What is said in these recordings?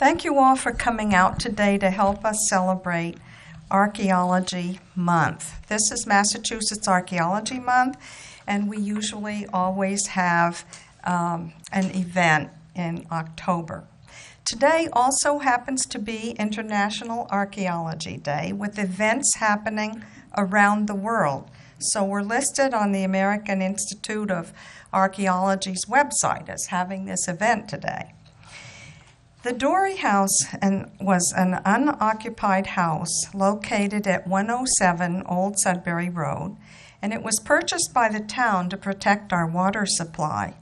Thank you all for coming out today to help us celebrate Archaeology Month. This is Massachusetts Archaeology Month, and we usually always have an event in October. Today also happens to be International Archaeology Day, with events happening around the world. So we're listed on the American Institute of Archaeology's website as having this event today. The Dorey House was an unoccupied house located at 107 Old Sudbury Road, and it was purchased by the town to protect our water supply.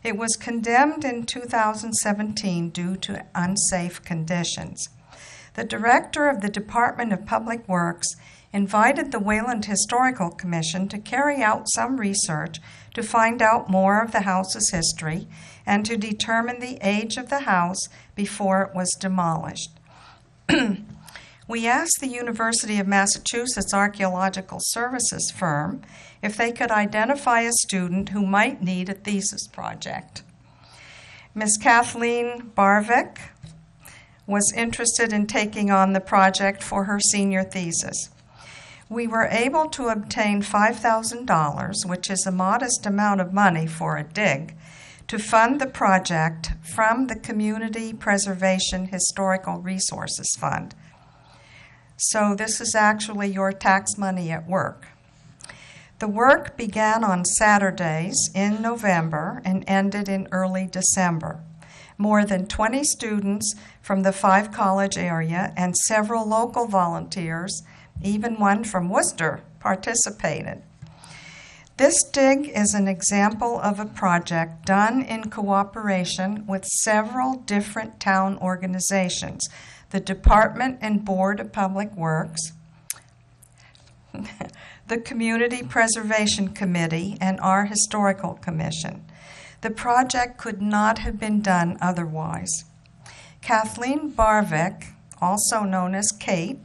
It was condemned in 2017 due to unsafe conditions. The director of the Department of Public Works invited the Wayland Historical Commission to carry out some research to find out more of the house's history and to determine the age of the house before it was demolished. We asked the University of Massachusetts Archaeological Services firm if they could identify a student who might need a thesis project. Ms. Kathleen Barvik was interested in taking on the project for her senior thesis. We were able to obtain $5,000, which is a modest amount of money for a dig, to fund the project from the Community Preservation Historical Resources Fund. So this is actually your tax money at work. The work began on Saturdays in November and ended in early December. More than 20 students from the 5-college area and several local volunteers, even one from Worcester, participated. This dig is an example of a project done in cooperation with several different town organizations, the Department and Board of Public Works, the Community Preservation Committee, and our Historical Commission. The project could not have been done otherwise. Kathleen Barvik, also known as Kate,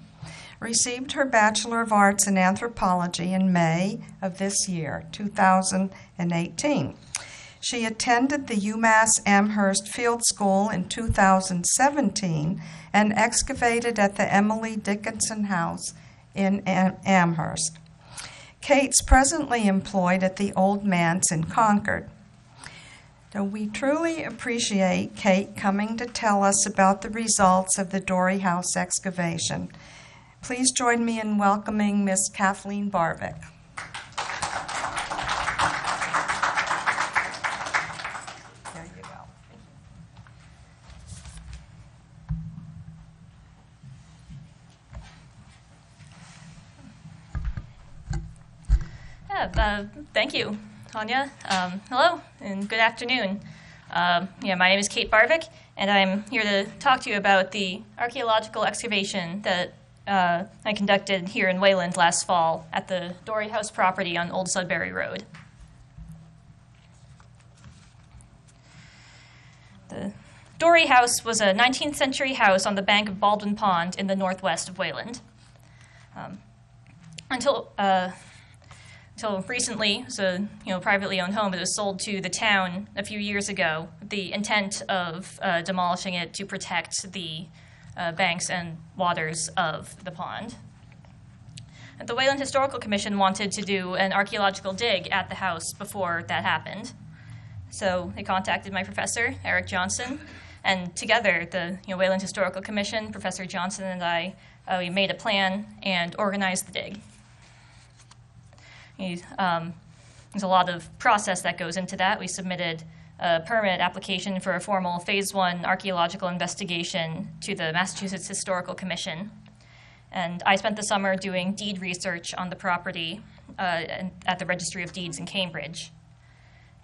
received her Bachelor of Arts in Anthropology in May of this year, 2018. She attended the UMass Amherst Field School in 2017 and excavated at the Emily Dickinson House in Amherst. Kate's presently employed at the Old Manse in Concord. So we truly appreciate Kate coming to tell us about the results of the Dorey House excavation. Please join me in welcoming Ms. Kathleen Barvik. There you go. Thank you, Tanya. Hello and good afternoon. My name is Kate Barvik, and I'm here to talk to you about the archaeological excavation that I conducted here in Wayland last fall at the Dorey House property on Old Sudbury Road. The Dorey House was a 19th century house on the bank of Baldwin Pond in the northwest of Wayland. Until recently, it was a privately owned home. It was sold to the town a few years ago with the intent of demolishing it to protect the banks and waters of the pond. The Wayland Historical Commission wanted to do an archaeological dig at the house before that happened. So they contacted my professor, Eric Johnson, and together the Wayland Historical Commission, Professor Johnson and I, we made a plan and organized the dig. There's a lot of process that goes into that. We submitted a permit application for a formal Phase 1 archaeological investigation to the Massachusetts Historical Commission. And I spent the summer doing deed research on the property at the Registry of Deeds in Cambridge.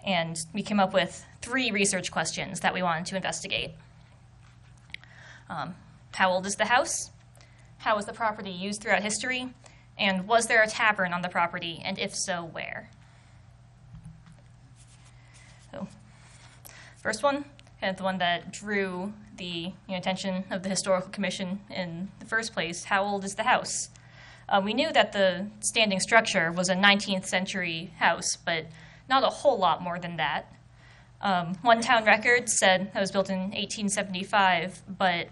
And we came up with 3 research questions that we wanted to investigate. How old is the house? How was the property used throughout history? And was there a tavern on the property, and if so, where? So, first one, kind of the one that drew the attention of the Historical Commission in the first place. How old is the house? We knew that the standing structure was a 19th century house, but not a whole lot more than that. One town record said it was built in 1875, but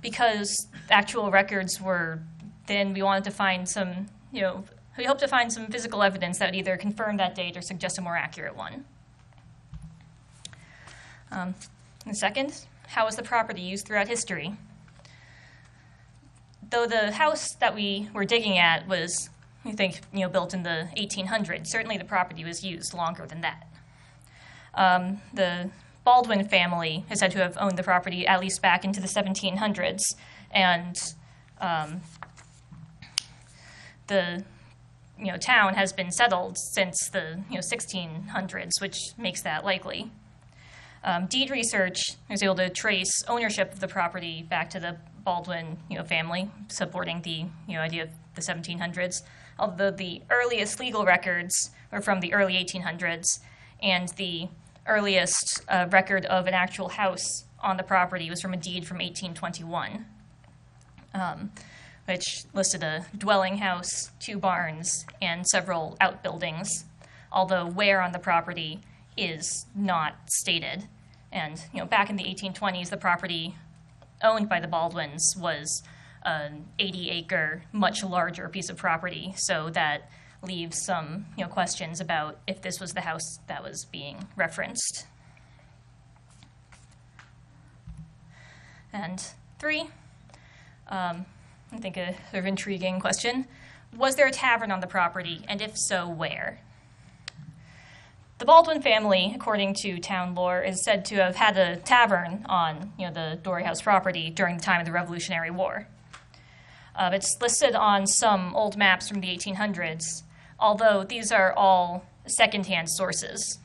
because actual records were thin, we wanted to find some, we hoped to find some physical evidence that would either confirm that date or suggest a more accurate one. And second, how was the property used throughout history? Though the house that we were digging at was, we think, built in the 1800s, certainly the property was used longer than that. The Baldwin family is said to have owned the property at least back into the 1700s, and the town has been settled since the 1600s, which makes that likely. Deed research was able to trace ownership of the property back to the Baldwin family, supporting the idea of the 1700s, although the earliest legal records were from the early 1800s, and the earliest record of an actual house on the property was from a deed from 1821, which listed a dwelling house, 2 barns, and several outbuildings, although where on the property is not stated. And back in the 1820s, the property owned by the Baldwins was an 80-acre, much larger piece of property, so that leaves some questions about if this was the house that was being referenced. And 3, I think a sort of intriguing question. Was there a tavern on the property, and if so, where? The Baldwin family, according to town lore, is said to have had a tavern on the Dorey House property during the time of the Revolutionary War. It's listed on some old maps from the 1800s, although these are all secondhand sources.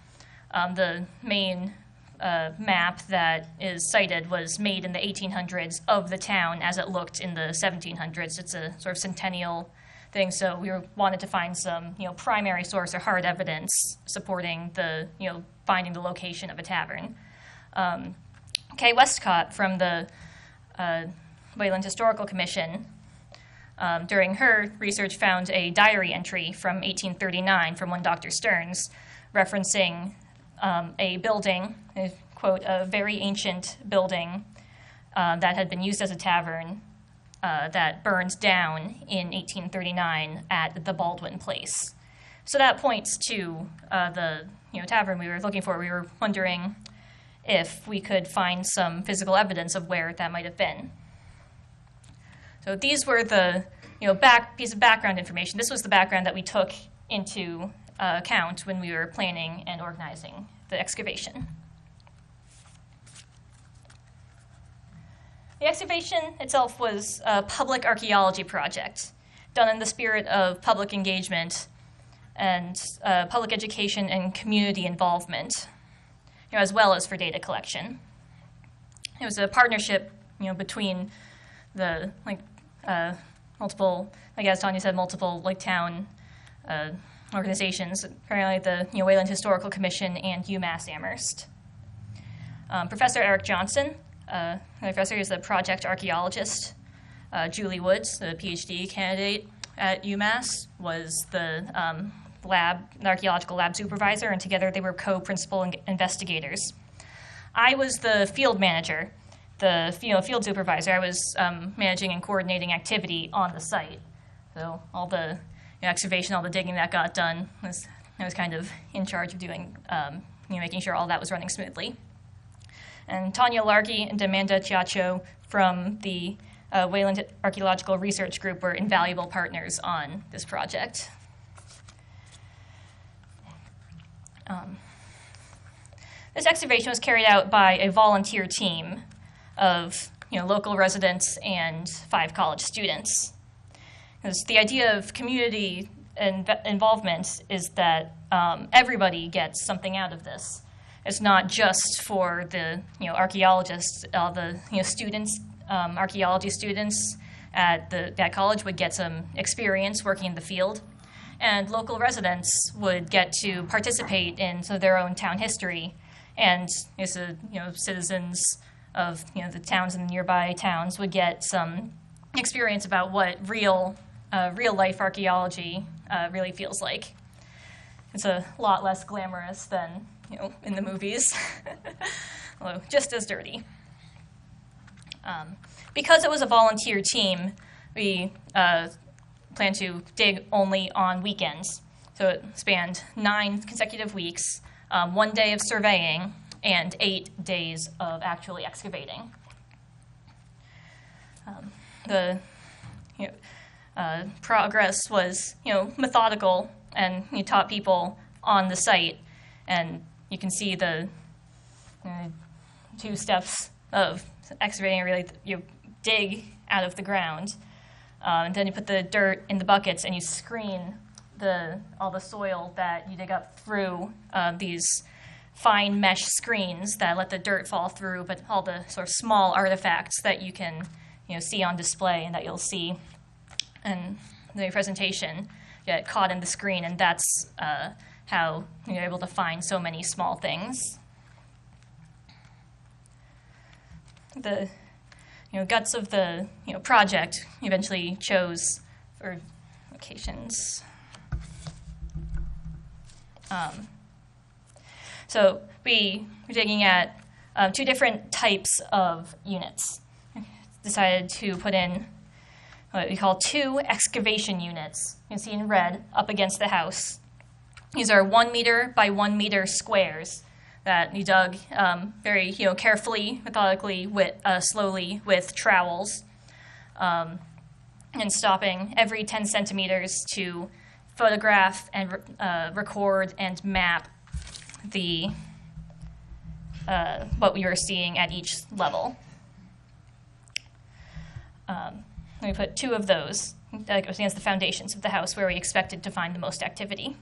The main map that is cited was made in the 1800s of the town as it looked in the 1700s. It's a sort of centennial thing, so we wanted to find some primary source or hard evidence supporting the finding the location of a tavern. Kay Westcott from the Wayland Historical Commission, during her research, found a diary entry from 1839 from one Dr. Stearns referencing a building, quote, a very ancient building that had been used as a tavern that burned down in 1839 at the Baldwin place. So that points to the tavern we were looking for. We were wondering if we could find some physical evidence of where that might have been. So these were the piece of background information. This was the background that we took into account when we were planning and organizing the excavation. The excavation itself was a public archaeology project done in the spirit of public engagement and public education and community involvement, as well as for data collection. It was a partnership, between the multiple, as Tanya said, multiple town organizations, primarily the Wayland Historical Commission and UMass Amherst. Professor Eric Johnson, the professor is the project archaeologist. Julie Woods, the PhD candidate at UMass, was the archaeological lab supervisor, and together they were co-principal investigators. I was the field manager, the field supervisor. I was managing and coordinating activity on the site. So all the excavation, all the digging that got done, I was kind of in charge of doing, making sure all that was running smoothly. And Tanya Larkey and Amanda Chiacho from the Wayland Archaeological Research Group were invaluable partners on this project. This excavation was carried out by a volunteer team of local residents and 5 college students. Because the idea of community involvement is that everybody gets something out of this. It's not just for the archaeologists. The students, archaeology students at college would get some experience working in the field, and local residents would get to participate in their own town history, and citizens of the towns and the nearby towns would get some experience about what real life archaeology really feels like. It's a lot less glamorous than in the movies, although just as dirty. Because it was a volunteer team, we plan to dig only on weekends. So it spanned 9 consecutive weeks, 1 day of surveying, and 8 days of actually excavating. The progress was methodical, and you taught people on the site, and you can see the 2 steps of excavating. Really, you dig out of the ground, and then you put the dirt in the buckets, and you screen all the soil that you dig up through these fine mesh screens that let the dirt fall through, but all the sort of small artifacts that you can see on display and that you'll see in the presentation get caught in the screen, and that's how you're able to find so many small things. The guts of the project eventually chose for locations. So we were digging at 2 different types of units. Decided to put in what we call 2 excavation units. You can see in red up against the house. These are 1 meter by 1 meter squares that you dug very carefully, methodically, slowly with trowels, and stopping every 10 centimeters to photograph and record and map the what we were seeing at each level. We put 2 of those against the foundations of the house where we expected to find the most activity.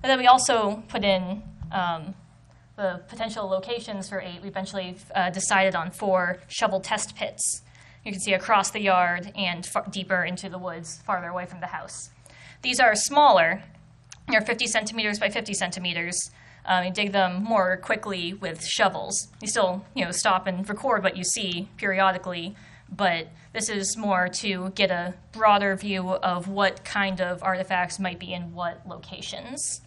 And then we also put in the potential locations for 8. We eventually decided on 4 shovel test pits. You can see across the yard and deeper into the woods, farther away from the house. These are smaller. They're 50 centimeters by 50 centimeters. You dig them more quickly with shovels. You still stop and record what you see periodically, but this is more to get a broader view of what kind of artifacts might be in what locations.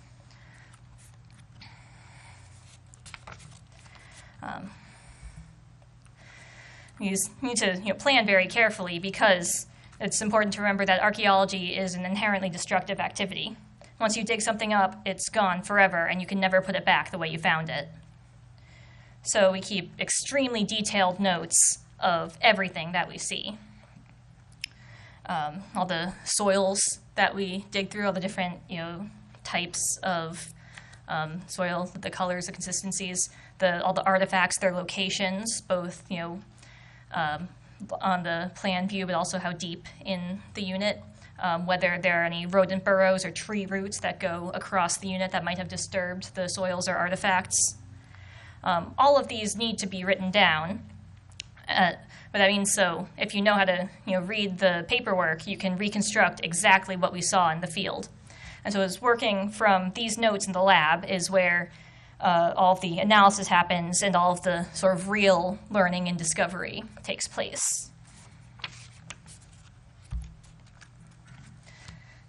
You need to plan very carefully, because it's important to remember that archaeology is an inherently destructive activity. Once you dig something up, it's gone forever, and you can never put it back the way you found it. So we keep extremely detailed notes of everything that we see. All the soils that we dig through, all the different types of soil, the colors, the consistencies, all the artifacts, their locations, both on the plan view, but also how deep in the unit, whether there are any rodent burrows or tree roots that go across the unit that might have disturbed the soils or artifacts. All of these need to be written down. But that means, so if you know how to read the paperwork, you can reconstruct exactly what we saw in the field. And so it's working from these notes in the lab is where all of the analysis happens and all of the sort of real learning and discovery takes place.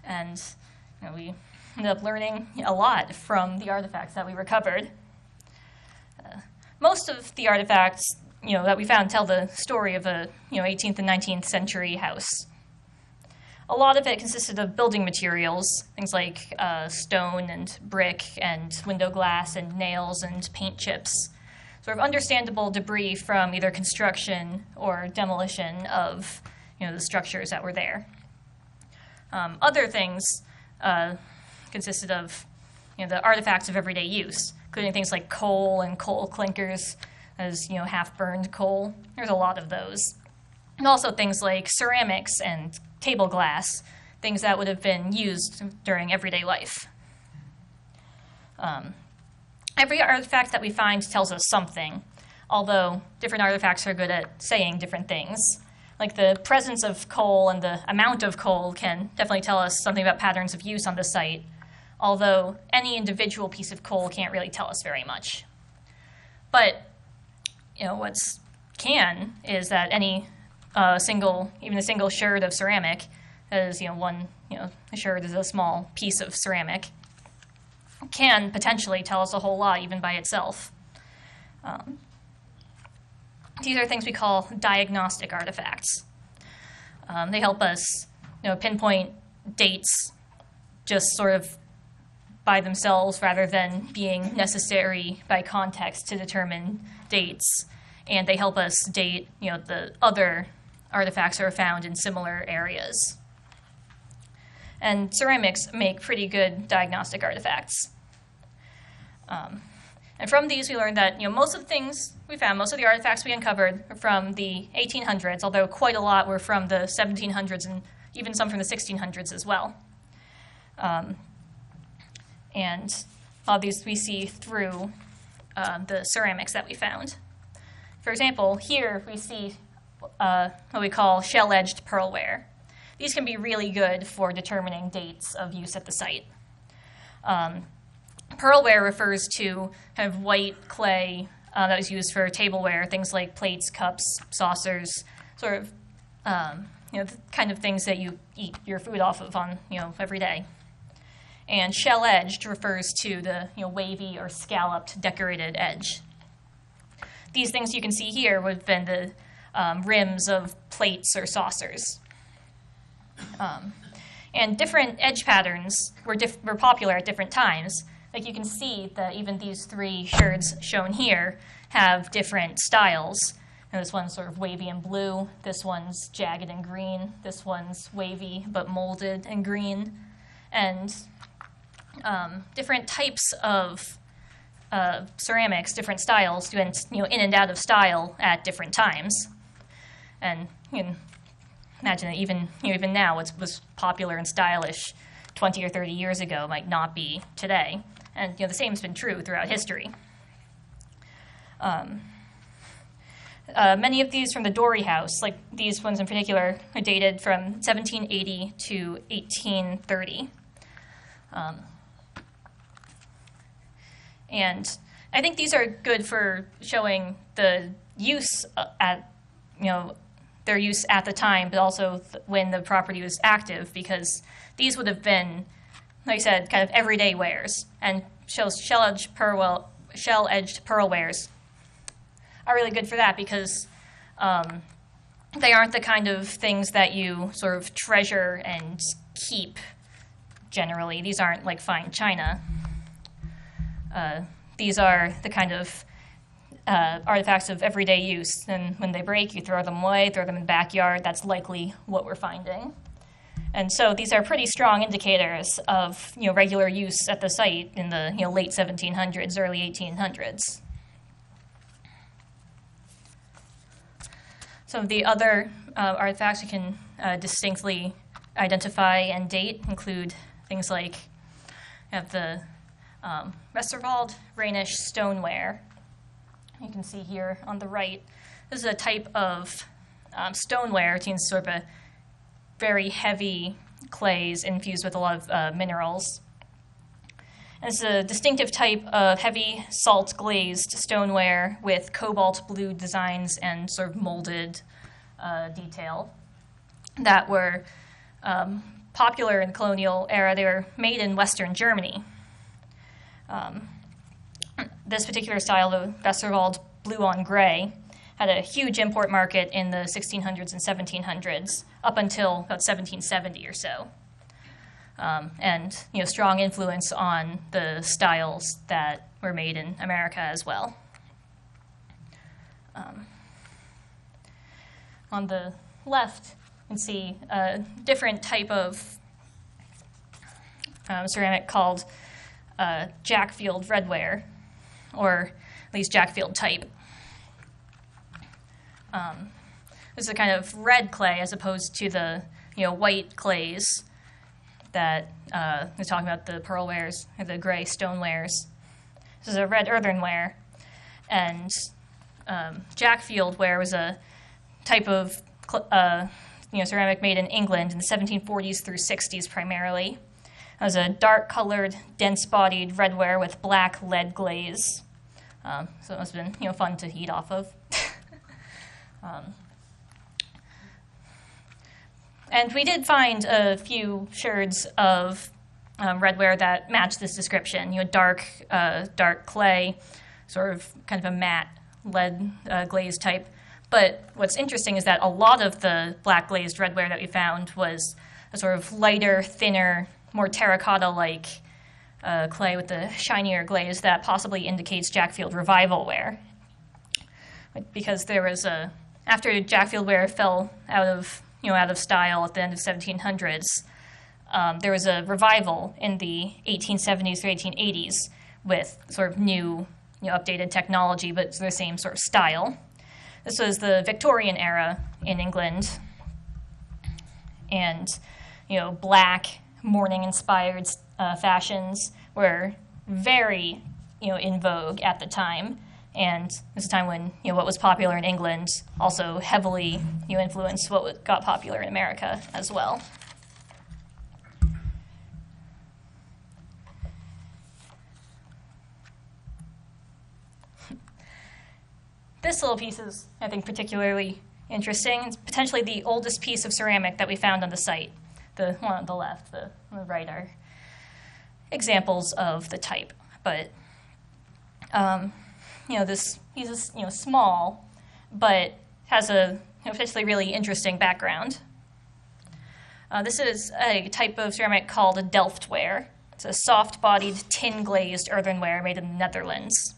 And we ended up learning a lot from the artifacts that we recovered. Most of the artifacts that we found tell the story of a 18th and 19th century house. A lot of it consisted of building materials, things like stone and brick and window glass and nails and paint chips, sort of understandable debris from either construction or demolition of the structures that were there. Other things consisted of the artifacts of everyday use, including things like coal and coal clinkers, as half-burned coal. There's a lot of those. And also things like ceramics and table glass, things that would have been used during everyday life. Every artifact that we find tells us something, although different artifacts are good at saying different things. Like the presence of coal and the amount of coal can definitely tell us something about patterns of use on the site, although any individual piece of coal can't really tell us very much. But what's can is that any even a single sherd of ceramic is one a sherd is a small piece of ceramic, can potentially tell us a whole lot even by itself. These are things we call diagnostic artifacts. They help us, pinpoint dates just sort of by themselves rather than being necessary by context to determine dates. And they help us date, the other artifacts that are found in similar areas. And ceramics make pretty good diagnostic artifacts. And from these, we learned that most of the things we found, most of the artifacts we uncovered are from the 1800s, although quite a lot were from the 1700s and even some from the 1600s as well. And all these we see through the ceramics that we found. For example, here we see what we call shell-edged pearlware. These can be really good for determining dates of use at the site. Pearlware refers to kind of white clay that was used for tableware, things like plates, cups, saucers, sort of the kind of things that you eat your food off of on every day. And shell-edged refers to the wavy or scalloped decorated edge. These things you can see here would have been the rims of plates or saucers. And different edge patterns were popular at different times. Like you can see that even these three sherds shown here have different styles. And this one's sort of wavy and blue. This one's jagged and green. This one's wavy but molded and green. And different types of ceramics, different styles, went in and out of style at different times. And you can imagine that even now, what was popular and stylish 20 or 30 years ago might not be today. And the same's been true throughout history. Many of these from the Dorey house, like these ones in particular, are dated from 1780 to 1830. And I think these are good for showing the use their use at the time, but also when the property was active, because these would have been, like I said, kind of everyday wares. And shell-edged pearlwares are really good for that because they aren't the kind of things that you sort of treasure and keep generally. These aren't like fine china. These are the kind of artifacts of everyday use. And when they break, you throw them away, throw them in the backyard. That's likely what we're finding. And so these are pretty strong indicators of regular use at the site in the late 1700s, early 1800s. Some of the other artifacts we can distinctly identify and date include things like the Westerwald Rhenish stoneware. You can see here on the right. This is a type of stoneware. It means sort of a very heavy clays infused with a lot of minerals. And it's a distinctive type of heavy salt glazed stoneware with cobalt blue designs and sort of molded detail that were popular in the colonial era. They were made in Western Germany. This particular style, the Westerwald blue on gray, had a huge import market in the 1600s and 1700s, up until about 1770 or so. And strong influence on the styles that were made in America as well. On the left, you can see a different type of ceramic called Jackfield redware, or at least Jackfield type. This is a kind of red clay as opposed to the white clays that we're talking about, the pearlwares or the gray stonewares. This is a red earthenware, and Jackfield ware was a type of ceramic made in England in the 1740s through 60s primarily. It was a dark-colored, dense-bodied redware with black lead glaze. So it must have been fun to eat off of. And we did find a few sherds of redware that match this description. Dark clay, sort of kind of a matte lead glaze type. But what's interesting is that a lot of the black glazed redware that we found was a sort of lighter, thinner, more terracotta-like clay with the shinier glaze that possibly indicates Jackfield revival ware. Because there was after Jackfield ware fell out of style at the end of 1700s, there was a revival in the 1870s through 1880s with sort of new, updated technology, but it's the same sort of style. This was the Victorian era in England, and black mourning-inspired fashions were very in vogue at the time. And this is a time when what was popular in England also heavily influenced what got popular in America as well. This little piece is, I think, particularly interesting. It's potentially the oldest piece of ceramic that we found on the site. The one on the left, the on the right are examples of the type. But this piece is small, but has a potentially really interesting background. This is a type of ceramic called a Delftware. It's a soft-bodied, tin-glazed earthenware made in the Netherlands.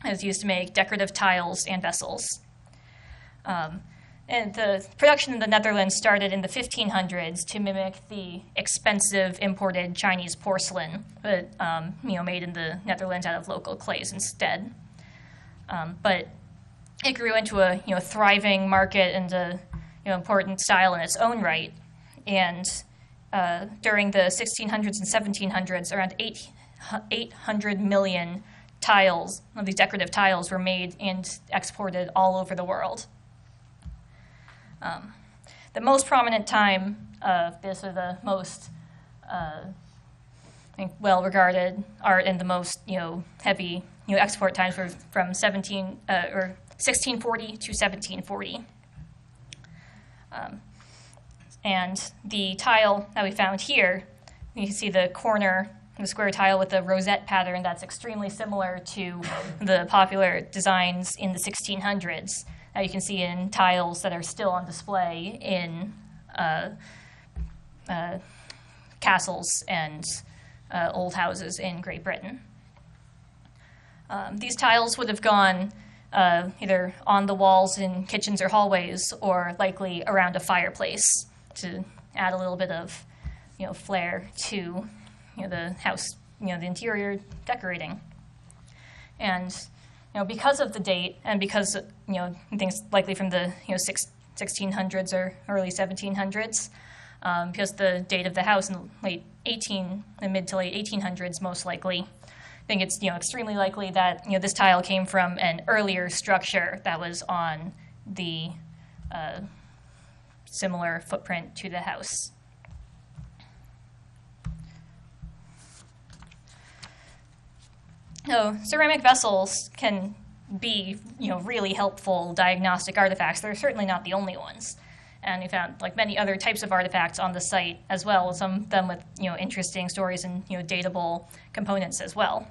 It was used to make decorative tiles and vessels. And the production in the Netherlands started in the 1500s to mimic the expensive imported Chinese porcelain, but made in the Netherlands out of local clays instead. But it grew into a thriving market and a important style in its own right. And during the 1600s and 1700s, around 800 million tiles of these decorative tiles were made and exported all over the world. The most prominent time of this, or the most well-regarded art and the most heavy export times were from 1640 to 1740. And the tile that we found here, you can see the corner, the square tile with the rosette pattern that's extremely similar to the popular designs in the 1600s. Now you can see in tiles that are still on display in castles and old houses in Great Britain. These tiles would have gone either on the walls in kitchens or hallways, or likely around a fireplace to add a little bit of flair to the house, the interior decorating. And because of the date, and because things likely from the 1600s or early 1700s, because the date of the house in the mid to late 1800s most likely, I think it's extremely likely that this tile came from an earlier structure that was on the similar footprint to the house. So ceramic vessels can be, really helpful diagnostic artifacts. They're certainly not the only ones. And we found, like many other types of artifacts on the site as well, some of them with, interesting stories and, datable components as well.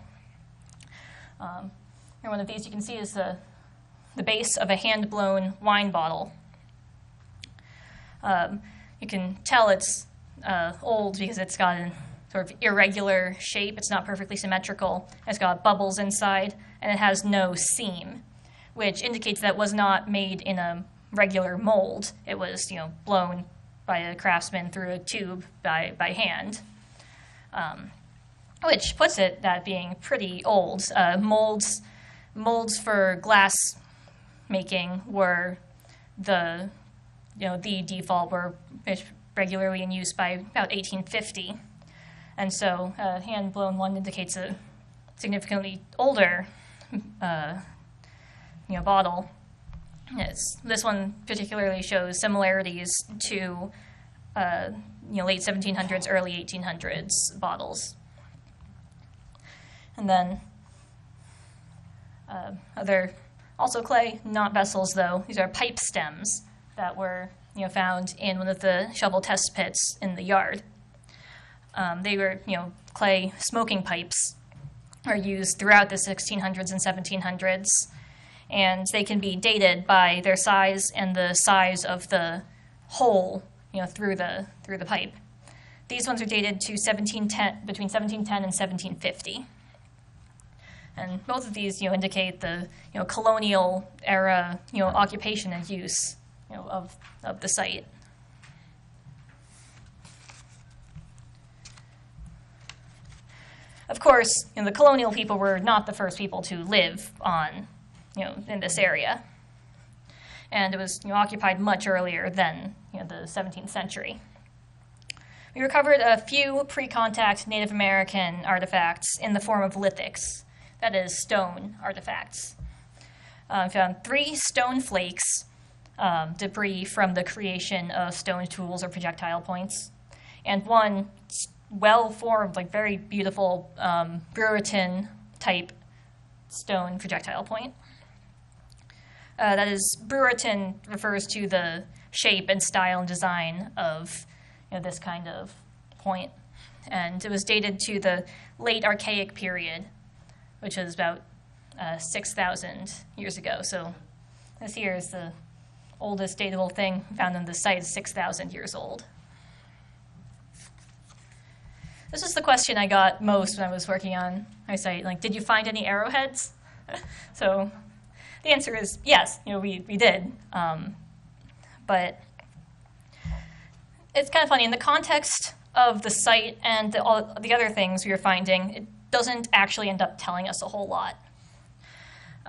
And one of these you can see is the base of a hand-blown wine bottle. You can tell it's old because it's got an sort of irregular shape. It's not perfectly symmetrical. It's got bubbles inside, and it has no seam, which indicates that it was not made in a regular mold. It was, blown by a craftsman through a tube by hand, which puts it that being pretty old. Molds for glass making were the default, were regularly in use by about 1850. And so a hand-blown one indicates a significantly older bottle. This one particularly shows similarities to late 1700s, early 1800s bottles. And then other, also clay, not vessels though. These are pipe stems that were found in one of the shovel test pits in the yard. They were, clay smoking pipes are used throughout the 1600s and 1700s, and they can be dated by their size and the size of the hole, through the pipe. These ones are dated to between 1710 and 1750. And both of these, indicate the, colonial era, occupation and use, of the site. Of course, the colonial people were not the first people to live on, in this area. And it was, occupied much earlier than, the 17th century. We recovered a few pre-contact Native American artifacts in the form of lithics, that is, stone artifacts. We found 3 stone flakes, debris from the creation of stone tools or projectile points, and 1 well-formed, very beautiful Brewerton-type stone projectile point. That is, Brewerton refers to the shape and style and design of this kind of point, and it was dated to the late Archaic period, which is about 6,000 years ago. So this here is the oldest datable thing found on the site, 6,000 years old. This is the question I got most when I was working on my site. Did you find any arrowheads? So the answer is yes, we did. But it's kind of funny. In the context of the site and all the other things we were finding, it doesn't actually end up telling us a whole lot.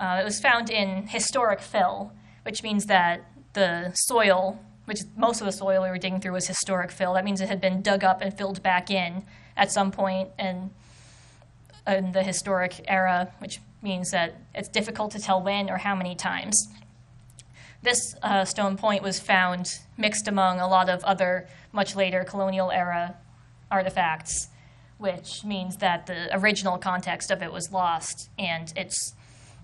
It was found in historic fill, which means that the soil, which most of the soil we were digging through was historic fill. That means it had been dug up and filled back in at some point in the historic era, which means that it's difficult to tell when or how many times. This stone point was found mixed among a lot of other much later colonial era artifacts, which means that the original context of it was lost, and it's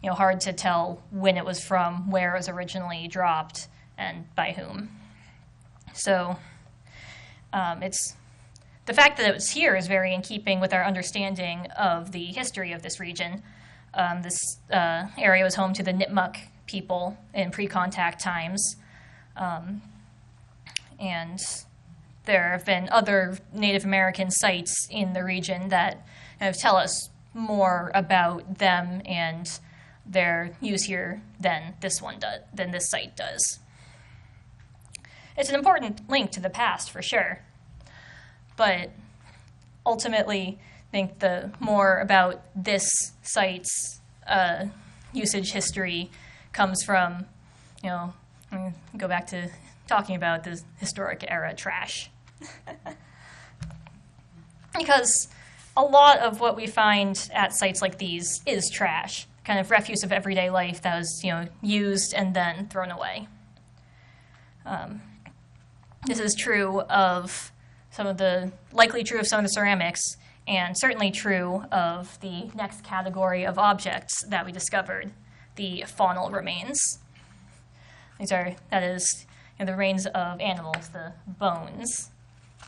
hard to tell when it was from, where it was originally dropped, and by whom. So it's the fact that it was here is very in keeping with our understanding of the history of this region. This area was home to the Nipmuc people in pre-contact times, and there have been other Native American sites in the region that tell us more about them and their use here than this site does. It's an important link to the past for sure, but ultimately I think the more about this site's usage history comes from, go back to talking about the historic era trash. Because a lot of what we find at sites like these is trash, kind of refuse of everyday life that was, used and then thrown away. This is true of likely true of some of the ceramics, and certainly true of the next category of objects that we discovered, the faunal remains. That is, the remains of animals, the bones.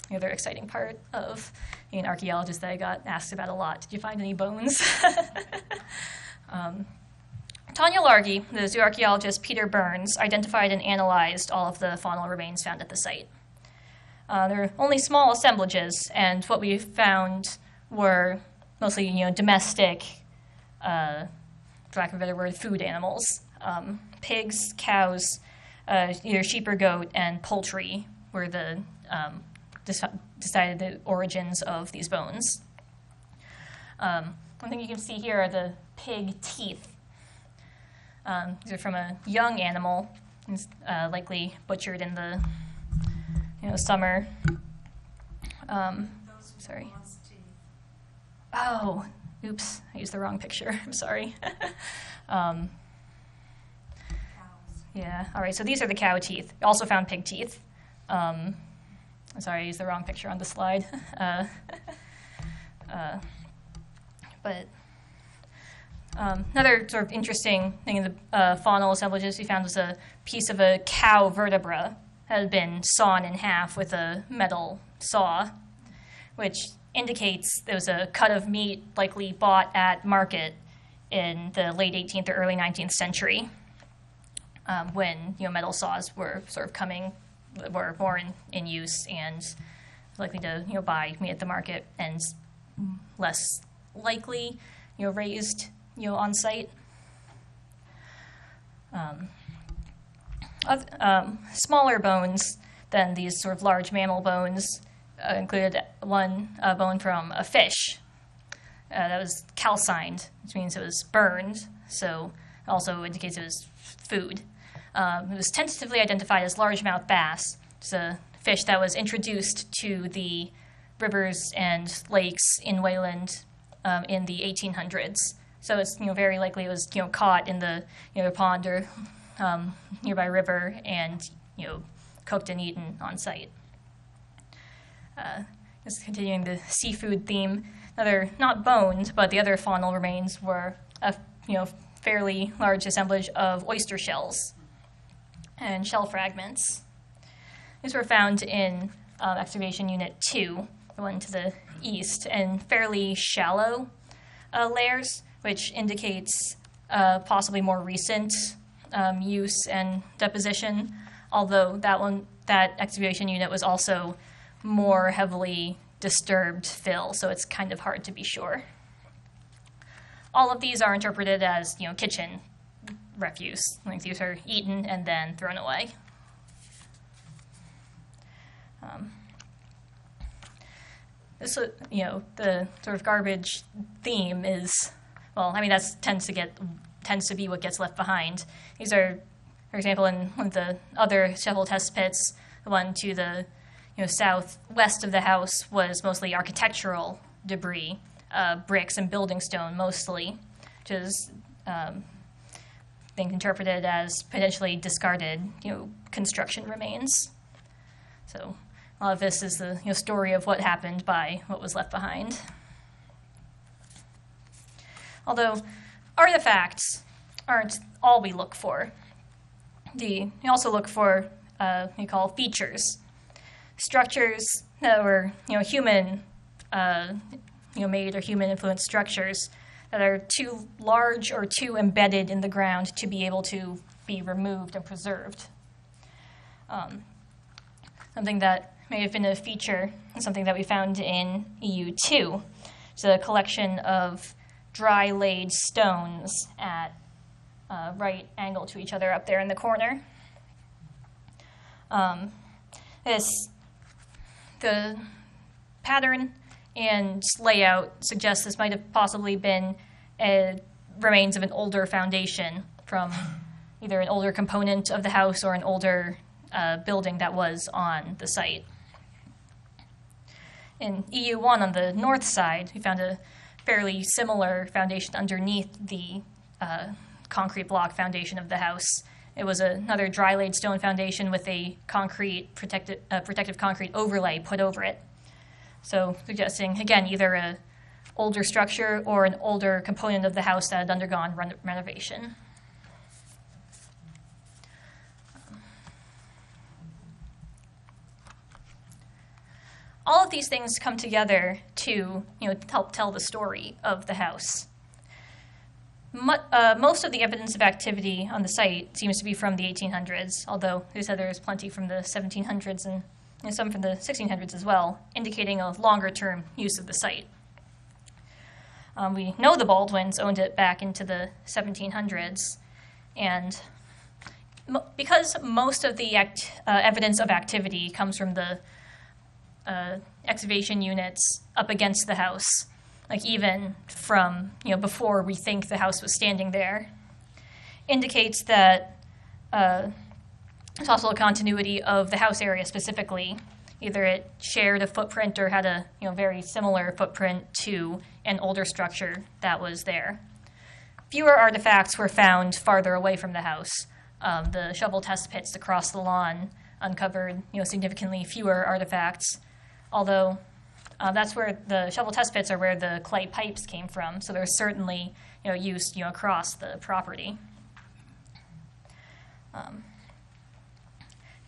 The other exciting part of being an archaeologist that I got asked about a lot. Did you find any bones? Tanya Largy, the zooarchaeologist Peter Burns, identified and analyzed all of the faunal remains found at the site. They're only small assemblages, and what we found were mostly, domestic, for lack of a better word, food animals. Pigs, cows, either sheep or goat, and poultry were the decided the origins of these bones. One thing you can see here are the pig teeth. These are from a young animal, likely butchered in the summer. Sorry. Oh, oops, I used the wrong picture. I'm sorry. Yeah, all right, so these are the cow teeth. We also found pig teeth. I'm sorry, I used the wrong picture on the slide. But another sort of interesting thing in the faunal assemblages we found was a piece of a cow vertebra that had been sawn in half with a metal saw, which indicates there was a cut of meat likely bought at market in the late 18th or early 19th century, when metal saws were were more in use and likely to buy meat at the market, and less likely raised on site. Smaller bones than these sort of large mammal bones included one bone from a fish that was calcined, which means it was burned, so also indicates it was food. It was tentatively identified as largemouth bass. It's a fish that was introduced to the rivers and lakes in Wayland in the 1800s. So it's very likely it was caught in the pond or nearby river and cooked and eaten on site. Just continuing the seafood theme, another not boned, but the other faunal remains were a fairly large assemblage of oyster shells and shell fragments. These were found in excavation unit 2, the one to the east, and fairly shallow layers, which indicates possibly more recent use and deposition, although that excavation unit was also more heavily disturbed fill, so it's kind of hard to be sure. All of these are interpreted as kitchen refuse. Like these are eaten and then thrown away. The sort of garbage theme is, that tends to be what gets left behind. These are, for example, in one of the other shovel test pits, the one to the southwest of the house was mostly architectural debris, bricks and building stone mostly, which is being interpreted as potentially discarded construction remains. So a lot of this is the story of what happened by what was left behind. Although artifacts aren't all we look for. We also look for we call features, structures that were human made or human influenced structures that are too large or too embedded in the ground to be able to be removed and preserved. Something that may have been a feature is something that we found in EU2. It's a collection of dry laid stones at right angle to each other up there in the corner. The pattern and layout suggests this might have possibly been remains of an older foundation from either an older component of the house or an older building that was on the site. In EU1 on the north side, we found a fairly similar foundation underneath the concrete block foundation of the house. It was another dry laid stone foundation with a protective concrete overlay put over it. So suggesting, again, either an older structure or an older component of the house that had undergone renovation. All of these things come together to help tell the story of the house. Most of the evidence of activity on the site seems to be from the 1800s, although they said there's plenty from the 1700s and some from the 1600s as well, indicating a longer-term use of the site. We know the Baldwins owned it back into the 1700s, and because most of the evidence of activity comes from the excavation units up against the house, like even from before we think the house was standing there, indicates that there's also a continuity of the house area specifically. Either it shared a footprint or had a very similar footprint to an older structure that was there. Fewer artifacts were found farther away from the house. The shovel test pits across the lawn uncovered significantly fewer artifacts, although that's where the shovel test pits are where the clay pipes came from, so there's certainly use across the property.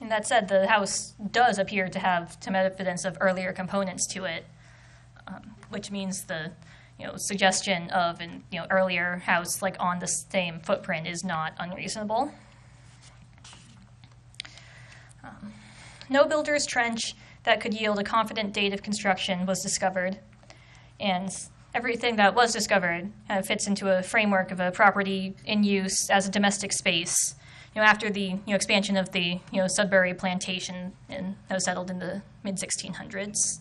And that said, the house does appear to have some evidence of earlier components to it. which means the suggestion of an earlier house like on the same footprint is not unreasonable. No builder's trench that could yield a confident date of construction was discovered, and everything that was discovered fits into a framework of a property in use as a domestic space. After the expansion of the Sudbury plantation that was settled in the mid 1600s,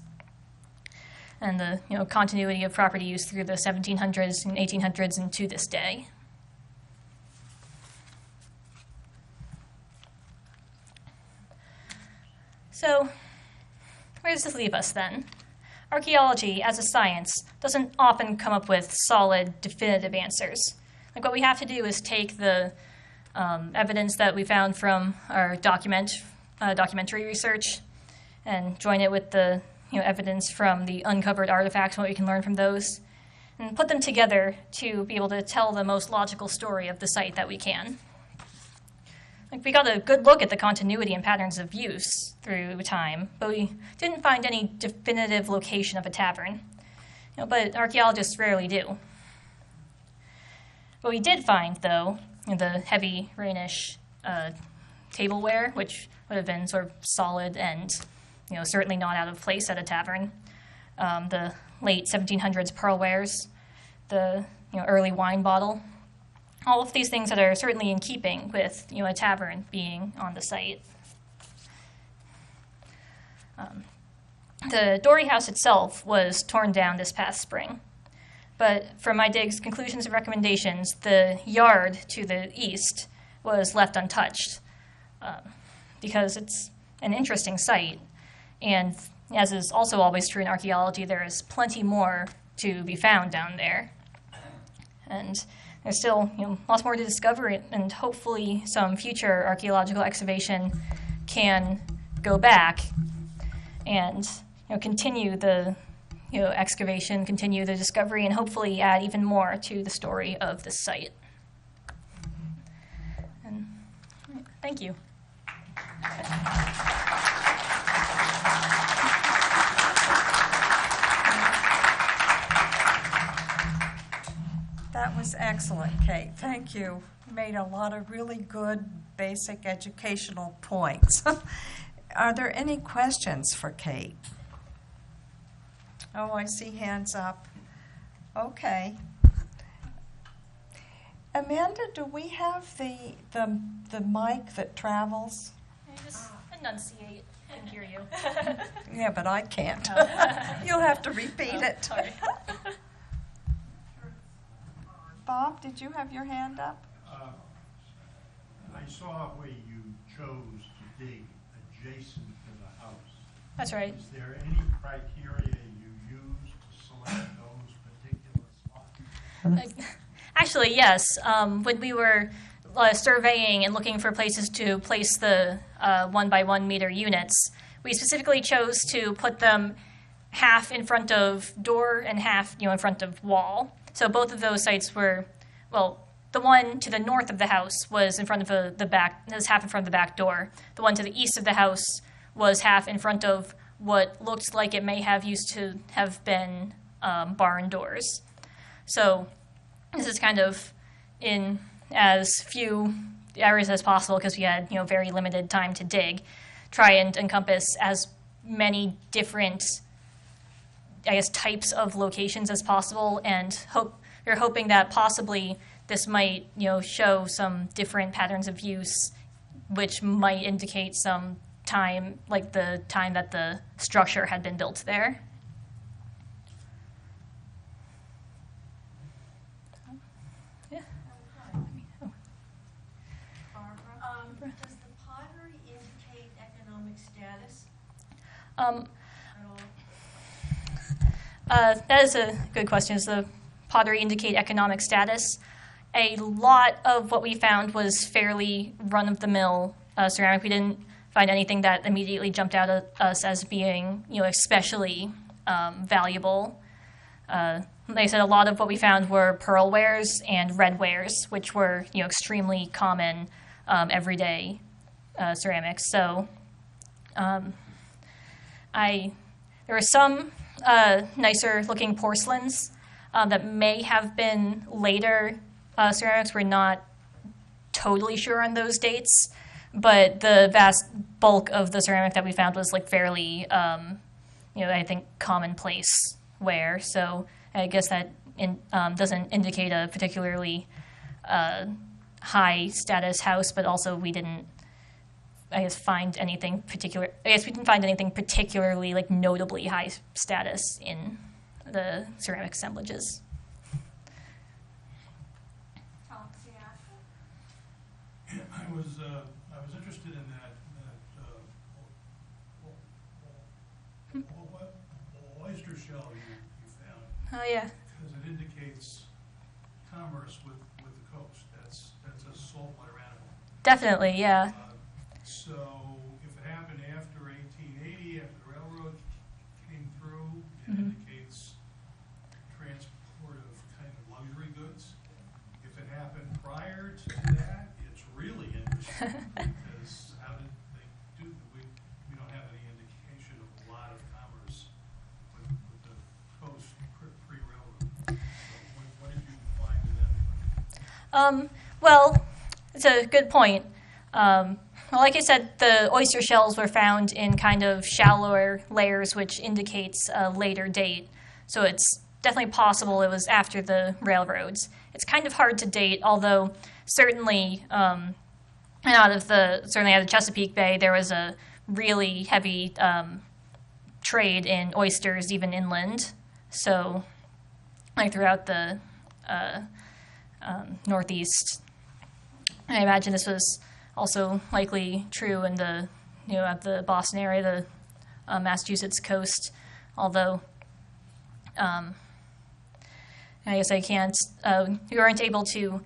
and the continuity of property use through the 1700s and 1800s and to this day. So, where does this leave us then? Archaeology, as a science, doesn't often come up with solid, definitive answers. Like, what we have to do is take the evidence that we found from our documentary research and join it with the evidence from the uncovered artifacts and what we can learn from those, and put them together to be able to tell the most logical story of the site that we can. Like, we got a good look at the continuity and patterns of use through time, but we didn't find any definitive location of a tavern. But archaeologists rarely do. What we did find, though, the heavy rainish tableware, which would have been sort of solid and certainly not out of place at a tavern, the late 1700s pearlwares, the early wine bottle, all of these things that are certainly in keeping with a tavern being on the site. The Dorey house itself was torn down this past spring, but from my digs, conclusions, and recommendations, the yard to the east was left untouched because it's an interesting site, and as is also always true in archaeology, there is plenty more to be found down there. And there's still lots more to discover, and hopefully some future archaeological excavation can go back and continue the excavation, continue the discovery, and hopefully add even more to the story of this site. And thank you. That was excellent, Kate. Thank you. You made a lot of really good basic educational points. Are there any questions for Kate? Oh, I see hands up. Okay. Amanda, do we have the mic that travels? Just enunciate and hear you. Yeah, but I can't. You'll have to repeat it. Sorry. Bob, did you have your hand up? I saw where you chose to dig adjacent to the house. That's right. Is there any criteria you use to select those particular spots? Actually, yes. When we were surveying and looking for places to place the 1 by 1 meter units, we specifically chose to put them half in front of door and half in front of wall. So both of those sites were, well, the one to the north of the house was in front of the back, was half in front of the back door. The one to the east of the house was half in front of what looked like it may have used to have been barn doors. So this is kind of in as few areas as possible because we had very limited time to dig. Try and encompass as many different, I guess, types of locations as possible, and we're hoping that possibly this might show some different patterns of use, which might indicate some time, like the time that the structure had been built there. Yeah. Barbara, does the pottery indicate economic status at all? That is a good question. Does the pottery indicate economic status? A lot of what we found was fairly run-of-the-mill ceramic. We didn't find anything that immediately jumped out at us as being, especially valuable. Like I said, a lot of what we found were pearlwares and redwares, which were, extremely common everyday ceramics. So there were some nicer looking porcelains that may have been later ceramics. We're not totally sure on those dates, but the vast bulk of the ceramic that we found was like fairly, I think commonplace ware. So I guess that doesn't indicate a particularly high status house, but also we didn't, find anything particular. I guess we didn't find anything particularly like notably high status in the ceramic assemblages. I was interested in that oyster shell you found, Oh yeah, because it indicates commerce with the coast. That's a saltwater animal. definitely, yeah. So if it happened after 1880, after the railroad came through, it indicates transport of kind of luxury goods. If it happened prior to that, it's really interesting because how did they do that? We don't have any indication of a lot of commerce with the coast pre-railroad. So what did you find in that? Well, it's a good point. Well, like I said, the oyster shells were found in kind of shallower layers, which indicates a later date. So it's definitely possible it was after the railroads. It's kind of hard to date, although certainly out of the Chesapeake Bay, there was a really heavy trade in oysters, even inland. So, like throughout the Northeast, I imagine this was also likely true in the, at the Boston area, the Massachusetts coast. Although, I guess I can't. We weren't able to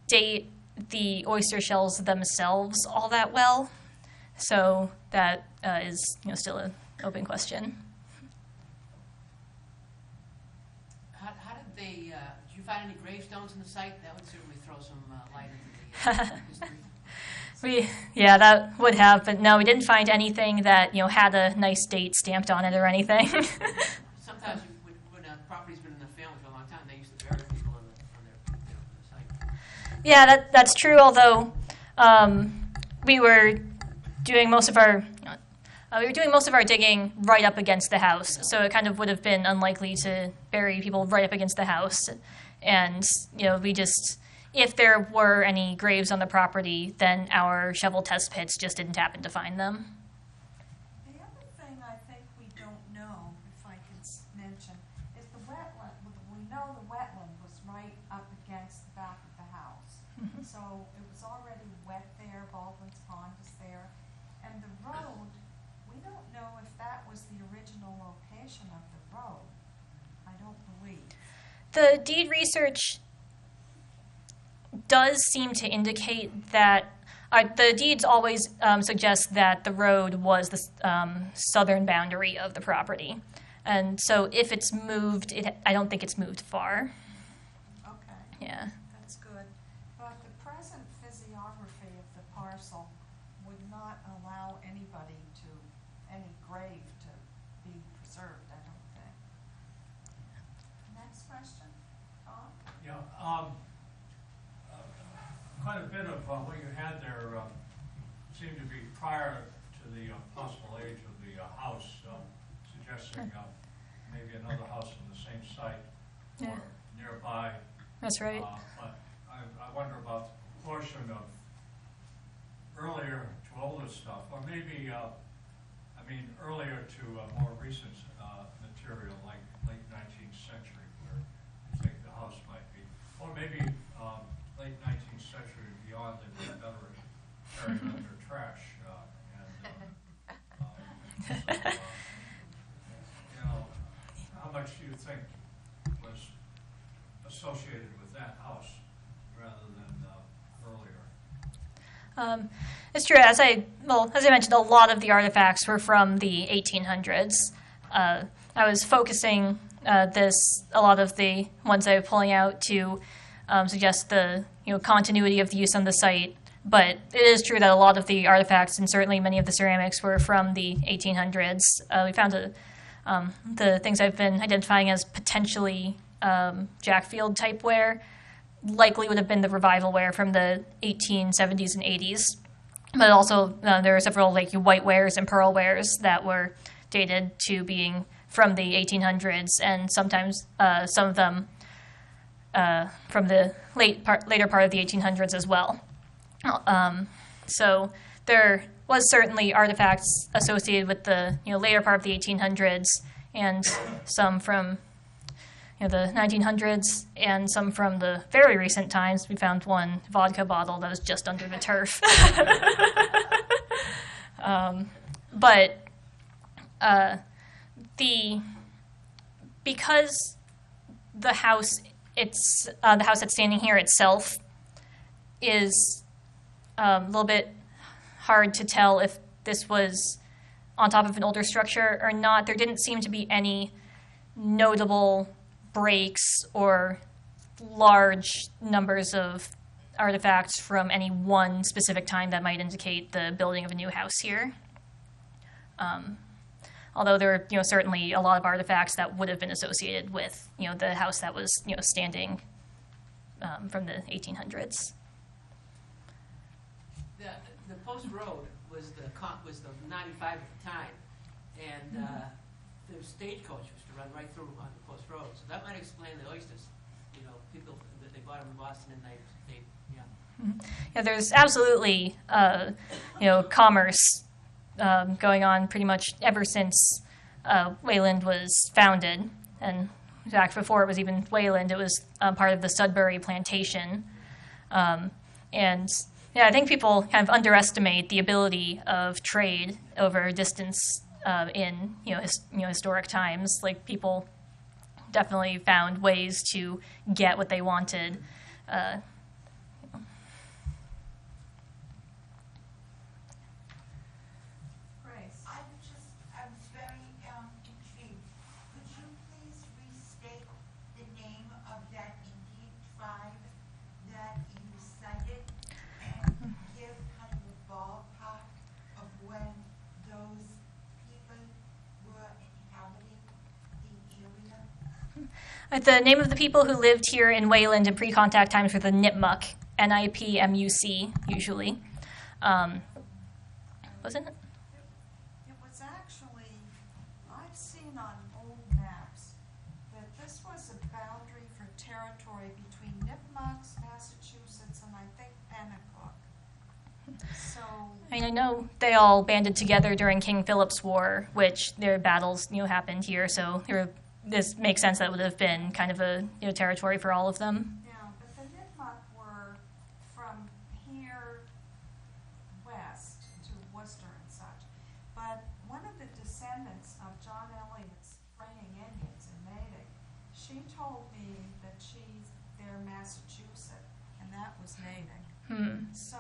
date the oyster shells themselves all that well, so that is still an open question. How did they? Did you find any gravestones in the site? That would certainly throw some light into the history. That would have, but no, we didn't find anything that had a nice date stamped on it or anything. Sometimes when a property's been in the family for a long time, they used to bury people on their site. Yeah, that's true. Although we were doing most of our digging right up against the house, so it kind of would have been unlikely to bury people right up against the house. And we just, if there were any graves on the property, then our shovel test pits just didn't happen to find them. The other thing I think we don't know, if I can mention, is the wetland. We know the wetland was right up against the back of the house. So it was already wet there, Baldwin's Pond is there. And the road, we don't know if that was the original location of the road. I don't believe. The deed research does seem to indicate that the deeds always suggest that the road was the southern boundary of the property. And so if it's moved, I don't think it's moved far. Okay. Yeah. That's good. But the present physiography of the parcel would not allow any grave to be preserved, I don't think. Next question, Tom? Yeah, quite a bit of what you had there seemed to be prior to the possible age of the house, suggesting maybe another house on the same site or nearby. That's right. But I wonder about the proportion of earlier to older stuff, or maybe, earlier to more recent material, like late 19th century, where you think the house might be, or maybe late 19th century and beyond, they were better at carrying out their trash. How much do you think was associated with that house rather than earlier? It's true. As I mentioned, a lot of the artifacts were from the 1800s. I was focusing a lot of the ones I was pulling out to suggest the continuity of the use on the site. But it is true that a lot of the artifacts and certainly many of the ceramics were from the 1800s. We found The things I've been identifying as potentially Jackfield type ware likely would have been the revival ware from the 1870s and 80s. But also there are several like white wares and pearl wares that were dated to being from the 1800s, and sometimes some of them from the later part of the 1800s as well. So there was certainly artifacts associated with the later part of the 1800s, and some from the 1900s, and some from the very recent times. We found one vodka bottle that was just under the turf. But because the house that's standing here itself is a little bit hard to tell if this was on top of an older structure or not. There didn't seem to be any notable breaks or large numbers of artifacts from any one specific time that might indicate the building of a new house here. Although there are certainly a lot of artifacts that would have been associated with the house that was standing from the 1800s. The post road was the 95 at the time, and the stagecoach used to run right through on the post road. So that might explain the oysters. People that they bought them in Boston, and Yeah, there's absolutely commerce going on pretty much ever since Wayland was founded. And in fact, before it was even Wayland, it was part of the Sudbury plantation. And yeah, I think people kind of underestimate the ability of trade over distance in historic times. Like, people definitely found ways to get what they wanted. I was very intrigued. Could you please restate the name of that Indian tribe that you cited and give kind of a ballpark of when those people were inhabiting the area? The name of the people who lived here in Wayland in pre-contact times were the Nipmuc, Nipmuc, usually. Wasn't it? It was actually, I've seen on old maps that this was a boundary for territory between Nipmuc, Massachusetts, and I think Pennacook. So, I know they all banded together during King Philip's War, which their battles happened here. So this makes sense that it would have been kind of a territory for all of them. yeah, but the Nipmuc were from here west to Worcester and such. But one of the descendants of John Eliot's Praying Indians in Natick, she told me that they're Massachusetts, and that was Natick. So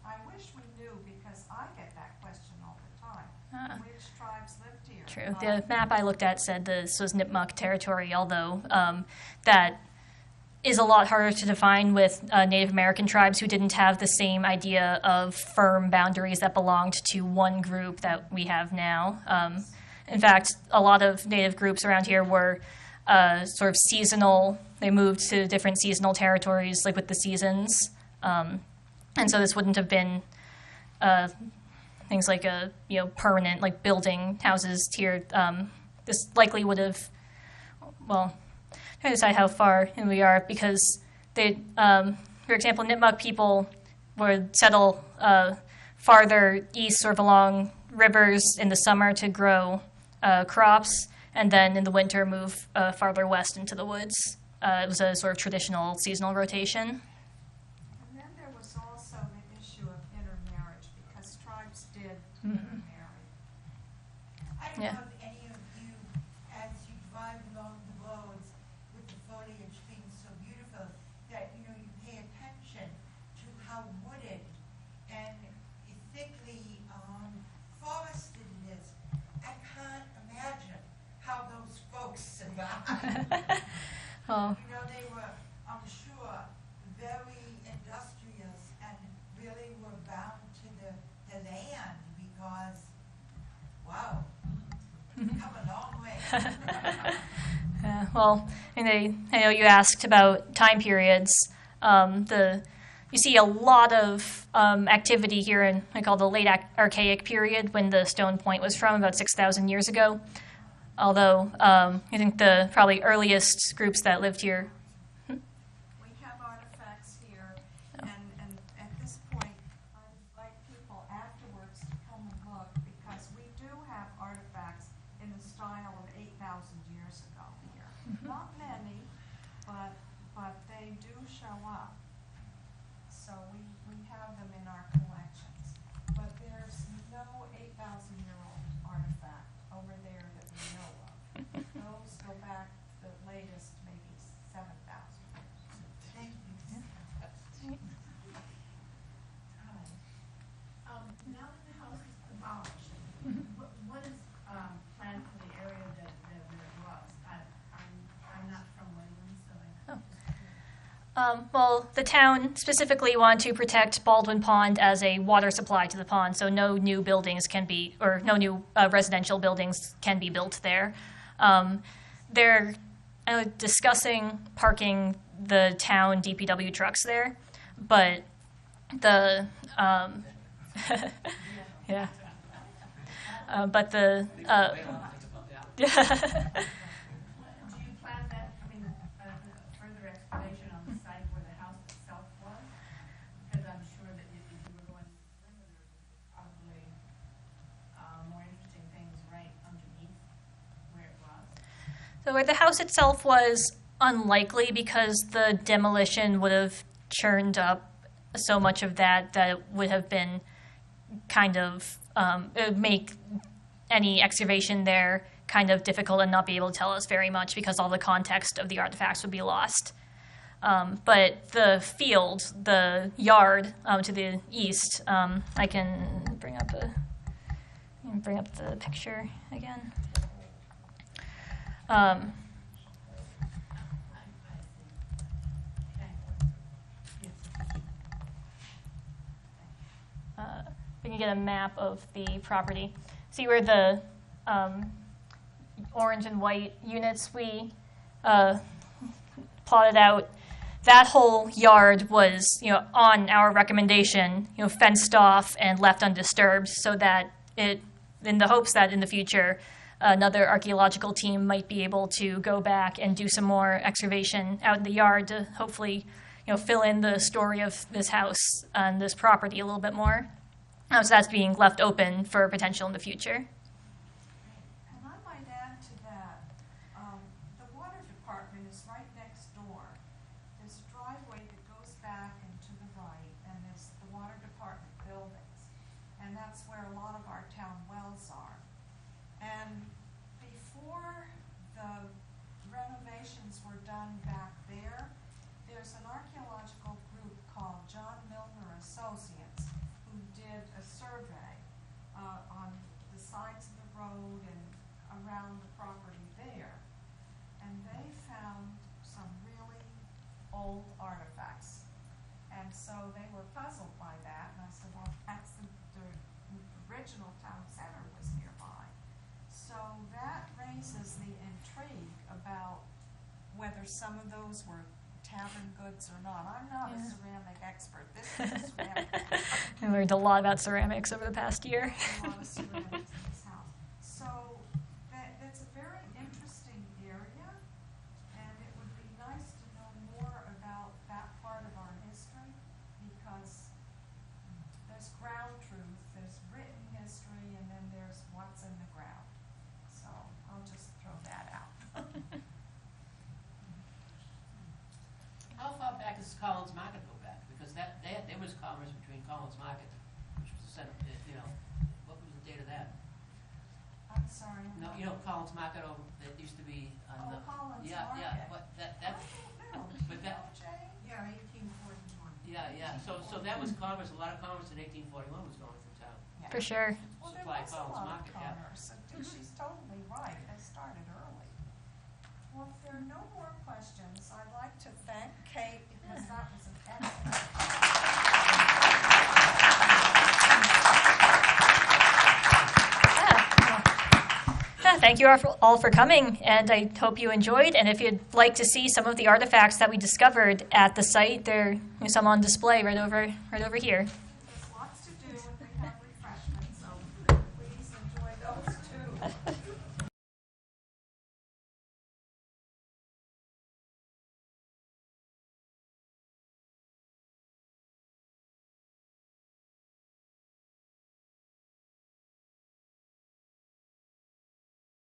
I wish we knew, because I get that question all the time. Which tribes lived here? True. The map I looked at said this was Nipmuc territory, although that is a lot harder to define with Native American tribes who didn't have the same idea of firm boundaries that belonged to one group that we have now. In fact, a lot of Native groups around here were sort of seasonal. They moved to different seasonal territories, like with the seasons. And so this wouldn't have been things like a permanent, like building houses here. This likely would have, well, trying to decide how far in we are, because they, for example, Nipmuc people would settle farther east, sort of along rivers in the summer to grow crops, and then in the winter move farther west into the woods. It was a sort of traditional seasonal rotation. And then there was also the issue of intermarriage, because tribes did intermarry. I don't Yeah. know if any of you, as you drive along the roads with the foliage being so beautiful, that you pay attention to how wooded and thickly forested it is. I can't imagine how those folks survived. Oh, They were, I'm sure, very industrious and really were bound to the land, because, wow, coming Yeah, well, I know you asked about time periods. You see a lot of activity here in, I call the late Archaic period, when the stone point was from, about 6,000 years ago. Although I think the probably earliest groups that lived here. We have artifacts here, and at this point, I invite people afterwards to come and look, because we do have artifacts in the style of 8,000 years ago here. Not many, but they do show up. So we have them in our collections. But there's no 8,000-year-old artifact over there that we know of. Those go back, the latest, maybe 7,000 years. Thank you. Now that the house is demolished, what is planned for the area that it was? I'm not from Wayland, so Well, the town specifically wanted to protect Baldwin Pond as a water supply to the pond, so no new buildings can be, or no new residential buildings can be built there. They're discussing parking the town DPW trucks there, but the yeah, but the do you plan that, further explanation on the site where the house itself was? Because I'm sure that if you were going further, probably more interesting things right underneath where it was. So where the house itself was unlikely, because the demolition would have churned up so much of that it would have been kind of, it would make any excavation there kind of difficult and not be able to tell us very much, because all the context of the artifacts would be lost. But the field, the yard to the east, I can bring up the picture again. We can get a map of the property. See where the orange and white units we plotted out? That whole yard was, on our recommendation, fenced off and left undisturbed, so that in the hopes that in the future another archaeological team might be able to go back and do some more excavation out in the yard to hopefully, fill in the story of this house and this property a little bit more. So that's being left open for potential in the future. And I might add to that, the water department is right next door. There's a driveway that goes back and to the right, and there's the water department buildings. And that's where a lot of our town wells are. And before the renovations were done back there, there's an archaeological group called John Milner Associates who did a survey on the sides of the road and around the property there. And they found some really old artifacts. And so they were puzzled by that, and I said, well, that's the original town center was nearby. So that raises the intrigue about whether some of those were tavern goods or not. I'm not a ceramic expert. This is a ceramic expert. I learned a lot about ceramics over the past year. A lot of ceramics in this house. So that's a very interesting area, and it would be nice to know more about that part of our history, because there's ground truth, there's written history, and then there's what's in the ground. So I'll just throw that out. How far back does Collins Market go back? Because there was commerce between Collins Market, which was the center, what was the date of that? I'm sorry. No, Collins Market, that used to be on the. Collins Yeah, Market. yeah, but that, I don't know. but that, Jay? Yeah, 1841. yeah, so that was commerce, a lot of commerce in 1841 was going through town. Yeah. For sure. Well, there Supply was a Collins lot of Market, yeah. commerce. She's totally right. They started early. Well, if there are no more questions, I'd like to thank Kate, because that was an excellent. Yeah, thank you all for coming, and I hope you enjoyed. And if you'd like to see some of the artifacts that we discovered at the site, there are some on display right over here.